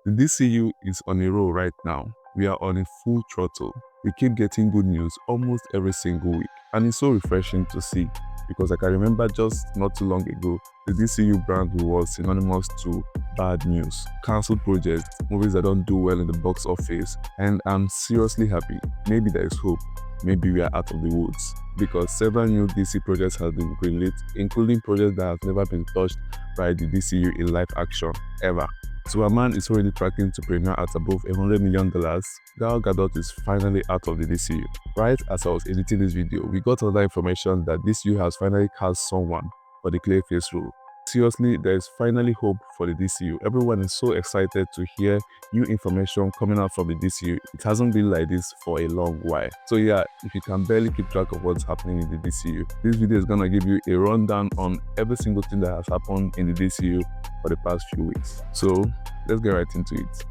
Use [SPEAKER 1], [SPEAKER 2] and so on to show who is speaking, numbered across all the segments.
[SPEAKER 1] The DCU is on a roll right now. We are on a full throttle. We keep getting good news almost every single week, and it's so refreshing to see because I can remember just not too long ago, the DCU brand was synonymous to bad news, cancelled projects, movies that don't do well in the box office, and I'm seriously happy. Maybe there is hope. Maybe we are out of the woods because several new DC projects have been greenlit, including projects that have never been touched by the DCU in live action ever. Superman is already tracking to premiere at above $100 million. Gal Gadot is finally out of the DCU. Right as I was editing this video, we got other information that DCU has finally cast someone for the Clayface role. Seriously, there is finally hope for the DCU. Everyone is so excited to hear new information coming out from the DCU. It hasn't been like this for a long while. So yeah, if you can barely keep track of what's happening in the DCU, this video is gonna give you a rundown on every single thing that has happened in the DCU for the past few weeks. So let's get right into it.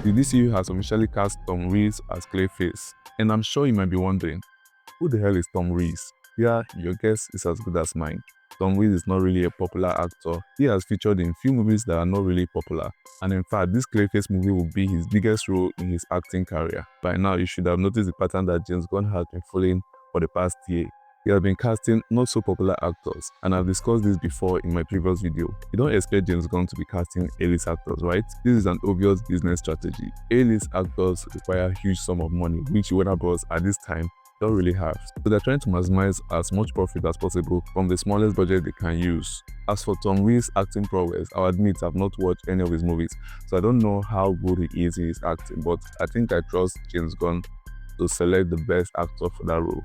[SPEAKER 1] The DCU has officially cast Tom Reese as Clayface, and I'm sure you might be wondering, who the hell is Tom Reese? Yeah, your guess is as good as mine. Tom Reese is not really a popular actor. He has featured in few movies that are not really popular, and in fact, this Clayface movie will be his biggest role in his acting career. By now, you should have noticed the pattern that James Gunn has been following for the past year. He has been casting not so popular actors, and I've discussed this before in my previous video. You don't expect James Gunn to be casting A-list actors, right? This is an obvious business strategy. A-list actors require a huge sum of money, which Warner Bros. At this time don't really have. So they're trying to maximize as much profit as possible from the smallest budget they can use. As for Tom Reese's acting prowess, I'll admit I've not watched any of his movies, so I don't know how good he is in his acting, but I think I trust James Gunn to select the best actor for that role.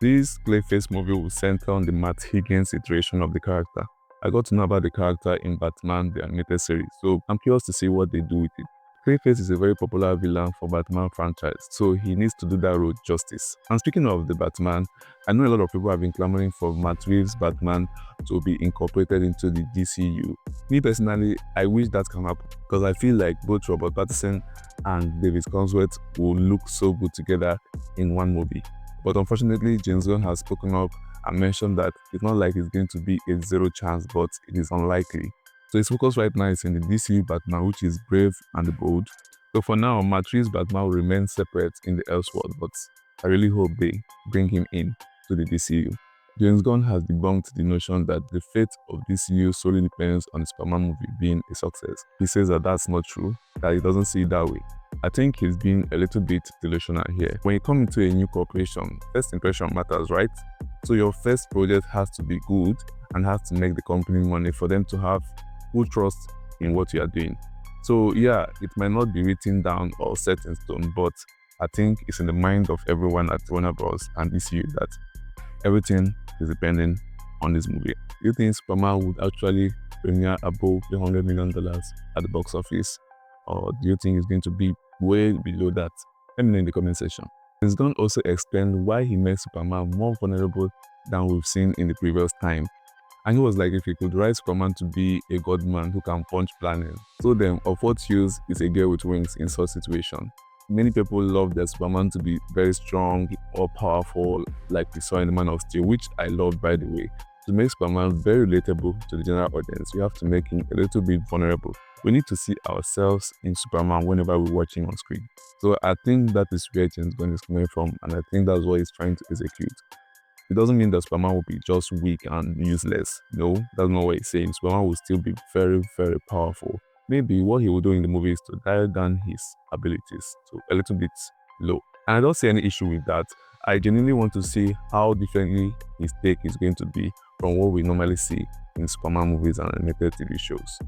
[SPEAKER 1] This Clayface movie will center on the Matt Higgins iteration of the character. I got to know about the character in Batman the Animated Series, so I'm curious to see what they do with it. Clayface is a very popular villain for Batman franchise, so he needs to do that role justice. And speaking of the Batman, I know a lot of people have been clamoring for Matt Reeves' Batman to be incorporated into the DCU. Me personally, I wish that can happen because I feel like both Robert Pattinson and David Cosworth will look so good together in one movie. But unfortunately, James Gunn has spoken up and mentioned that it's not like it's going to be a zero chance, but it is unlikely. So his focus right now is in the DCU Batman, which is brave and bold. So for now, Matt Reeves' Batman will remain separate in the Elseworld, but I really hope they bring him in to the DCU. James Gunn has debunked the notion that the fate of DCU solely depends on the Superman movie being a success. He says that that's not true, that he doesn't see it that way. I think he's being a little bit delusional here. When you come into a new corporation, first impression matters, right? So your first project has to be good and has to make the company money for them to have full trust in what you are doing. So yeah, it might not be written down or set in stone, but I think it's in the mind of everyone at Warner Bros. And DCU that everything is depending on this movie. Do you think Superman would actually premiere above $100 million at the box office? Or do you think it's going to be way below that? Let me know in the comment section. James Gunn also explained why he made Superman more vulnerable than we've seen in the previous time. And he was like, if he could write Superman to be a godman who can punch planets, so then of what use is a girl with wings in such situation? Many people love their Superman to be very strong or powerful, like we saw in the Man of Steel, which I love, by the way. To make Superman very relatable to the general audience, you have to make him a little bit vulnerable. We need to see ourselves in Superman whenever we're watching on screen. So I think that is where James Gunn is coming from, and I think that's what he's trying to execute. It doesn't mean that Superman will be just weak and useless. No, that's not what he's saying. Superman will still be very, very powerful. Maybe what he will do in the movie is to dial down his abilities to a little bit low. And I don't see any issue with that. I genuinely want to see how differently his take is going to be from what we normally see in Superman movies and animated TV shows.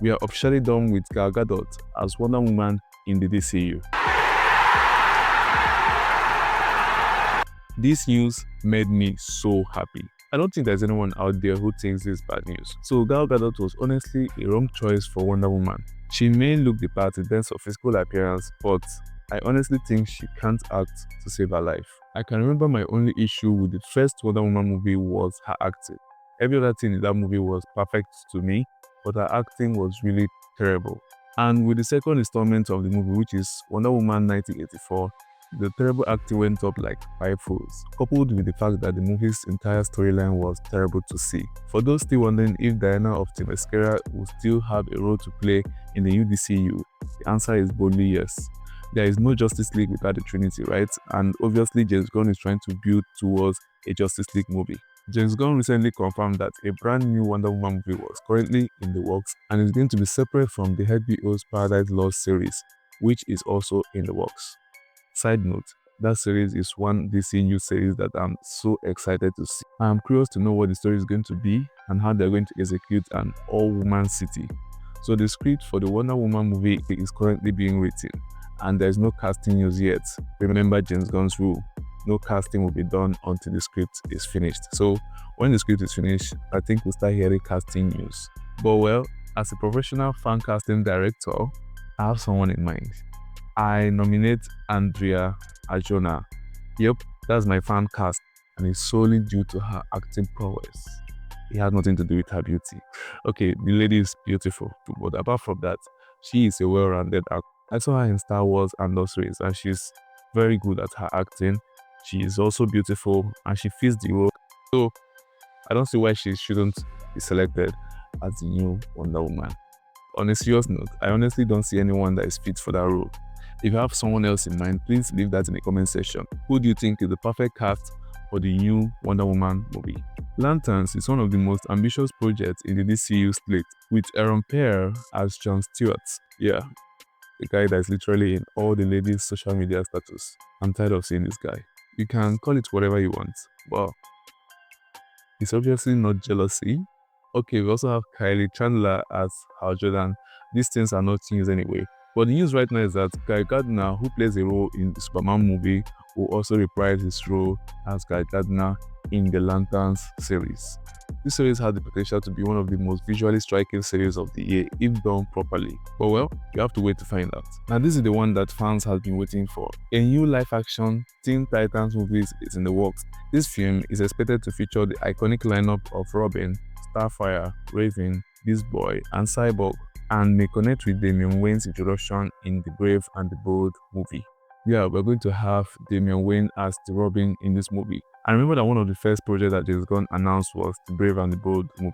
[SPEAKER 1] We are officially done with Gal Gadot as Wonder Woman in the DCU. This news made me so happy. I don't think there's anyone out there who thinks this is bad news. So Gal Gadot was honestly a wrong choice for Wonder Woman. She may look the part in terms of physical appearance, but I honestly think she can't act to save her life. I can remember my only issue with the first Wonder Woman movie was her acting. Every other thing in that movie was perfect to me, but her acting was really terrible. And with the second installment of the movie, which is Wonder Woman 1984, the terrible acting went up like fivefolds, coupled with the fact that the movie's entire storyline was terrible to see. For those still wondering if Diana of Themyscira will still have a role to play in the new DCU, the answer is boldly yes. There is no Justice League without the Trinity, right? And obviously James Gunn is trying to build towards a Justice League movie. James Gunn recently confirmed that a brand new Wonder Woman movie was currently in the works and is going to be separate from the HBO's Paradise Lost series, which is also in the works. Side note, that series is one DCU series that I'm so excited to see. I'm curious to know what the story is going to be and how they're going to execute an all-woman city. So the script for the Wonder Woman movie is currently being written and there's no casting news yet. Remember James Gunn's rule, no casting will be done until the script is finished. So when the script is finished, I think we'll start hearing casting news. But well, as a professional fan casting director, I have someone in mind. I nominate Andrea Arjona. Yep, that's my fan cast, and it's solely due to her acting prowess. It has nothing to do with her beauty. Okay, the lady is beautiful, but apart from that, she is a well-rounded actor. I saw her in Star Wars and those ways, and she's very good at her acting. She is also beautiful, and she fits the role. So I don't see why she shouldn't be selected as the new Wonder Woman. On a serious note, I honestly don't see anyone that is fit for that role. If you have someone else in mind, please leave that in the comment section. Who do you think is the perfect cast for the new Wonder Woman movie? Lanterns is one of the most ambitious projects in the DCU slate, with Aaron Pear as Jon Stewart. Yeah, the guy that is literally in all the ladies' social media status. I'm tired of seeing this guy. You can call it whatever you want, but it's obviously not jealousy. Okay, we also have Kylie Chandler as Hal Jordan. These things are not news anyway. But the news right now is that Guy Gardner, who plays a role in the Superman movie, will also reprise his role as Guy Gardner in the Lanterns series. This series has the potential to be one of the most visually striking series of the year if done properly. But well, you have to wait to find out. Now this is the one that fans have been waiting for. A new live-action Teen Titans movie is in the works. This film is expected to feature the iconic lineup of Robin, Starfire, Raven, Beast Boy, and Cyborg, and may connect with Damian Wayne's introduction in the Brave and the Bold movie. Yeah, we're going to have Damian Wayne as the Robin in this movie. I remember that one of the first projects that James Gunn announced was the Brave and the Bold movie,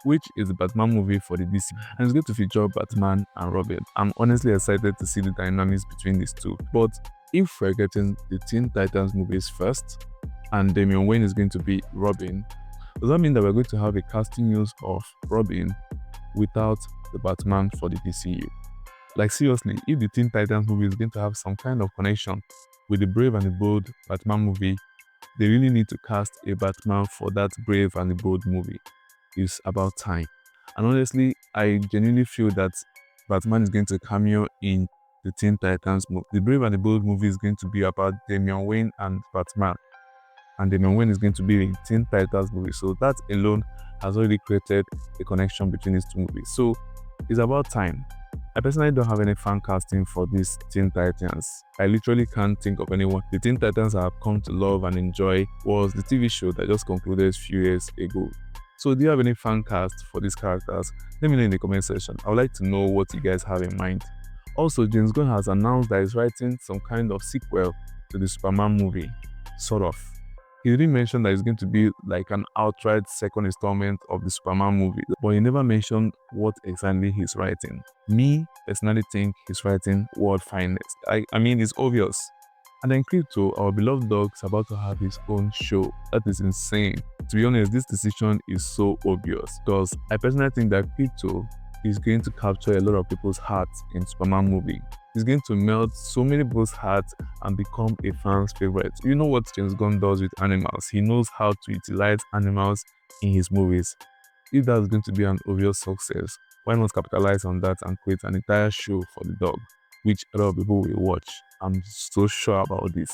[SPEAKER 1] which is the Batman movie for the DC, and it's going to feature Batman and Robin. I'm honestly excited to see the dynamics between these two. But if we're getting the Teen Titans movies first, and Damian Wayne is going to be Robin, does that mean that we're going to have a casting news of Robin without the Batman for the DCU? Like seriously, if the Teen Titans movie is going to have some kind of connection with the Brave and the Bold Batman movie, they really need to cast a Batman for that Brave and the Bold movie. It's about time. And honestly, I genuinely feel that Batman is going to cameo in the Teen Titans movie. The Brave and the Bold movie is going to be about Damian Wayne and Batman, and Damian Wayne is going to be in Teen Titans movie. So that alone has already created a connection between these two movies. So it's about time. I personally don't have any fan casting for these Teen Titans. I literally can't think of anyone. The Teen Titans I have come to love and enjoy was the TV show that just concluded a few years ago. So do you have any fan cast for these characters? Let me know in the comment section. I would like to know what you guys have in mind. Also, James Gunn has announced that he's writing some kind of sequel to the Superman movie. Sort of. He didn't mention that it's going to be like an outright second installment of the Superman movie, but he never mentioned what exactly he's writing. Me, personally think he's writing World Finest. I mean, it's obvious. And then Krypto, our beloved dog, is about to have his own show. That is insane. To be honest, this decision is so obvious because I personally think that Krypto is going to capture a lot of people's hearts in Superman movie. He's going to melt so many people's hearts and become a fan's favorite. You know what James Gunn does with animals. He knows how to utilize animals in his movies. If that's going to be an obvious success, why not capitalize on that and create an entire show for the dog, which a lot of people will watch. I'm so sure about this.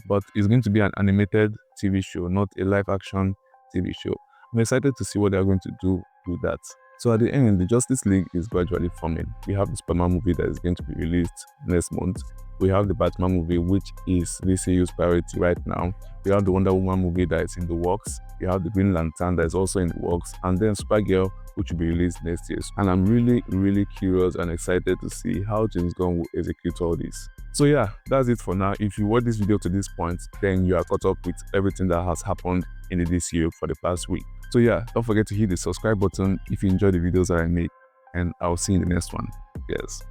[SPEAKER 1] But it's going to be an animated TV show, not a live action TV show. I'm excited to see what they're going to do with that. So at the end, the Justice League is gradually forming. We have the Superman movie that is going to be released next month. We have the Batman movie, which is DCU's priority right now. We have the Wonder Woman movie that is in the works. We have the Green Lantern that is also in the works. And then Supergirl, which will be released next year. And I'm really curious and excited to see how James Gunn will execute all this. So yeah, that's it for now. If you watch this video to this point, then you are caught up with everything that has happened in the DCU for the past week. So yeah, don't forget to hit the subscribe button if you enjoy the videos that I make, and I'll see you in the next one. Yes.